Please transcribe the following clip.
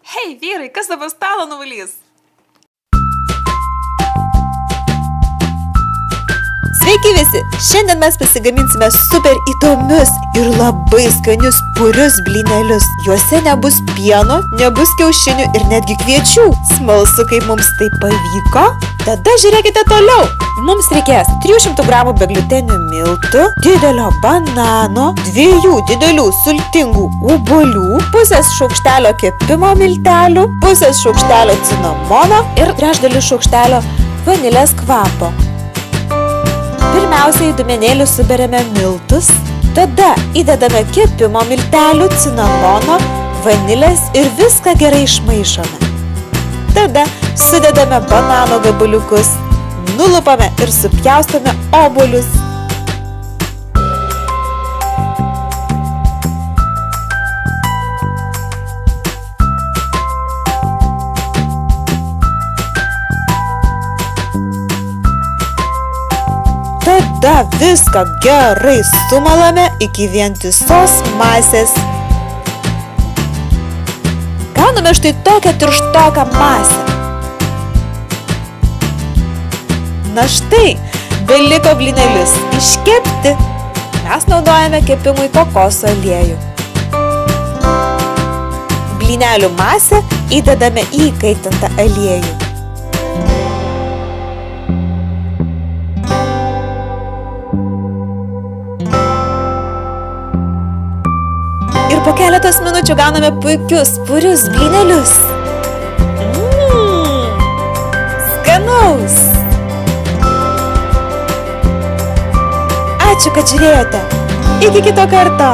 Hei, vyrai, kas dabar stalą nuvalys? Sveiki visi! Šiandien mes pasigaminsime super įdomius ir labai skanius purius blynelius. Juose nebus pieno, nebus kiaušinių ir netgi kviečių. Smalsu, kaip mums tai pavyko? Tada žiūrėkite toliau. Mums reikės 300 gramų begliutenių miltų, didelio banano, 2 didelių sultingų obuolių, pusės šaukštelio kepimo miltelių, pusės šaukštelio cinamono ir trečdalis šaukštelio vanilės kvapo. Pirmiausia, į dubenėlį suberiame miltus, tada įdedame kepimo miltelių, cinamono, vanilės ir viską gerai išmaišome. Tada sudedame banano gabaliukus, nulupame ir supjaustome obuolius. Tada viską gerai sumalame iki vientisos masės. Gauname štai tokią tirštoką masę. Na štai, beliko blynelius iškepti. Mes naudojame kepimui kokoso aliejų. Blynelių masę įdedame į įkaitintą aliejų. Ir po keletos minučių gauname puikius, purius blynelius. Skanaus! Ačiū, kad žiūrėjote. Iki kito karto.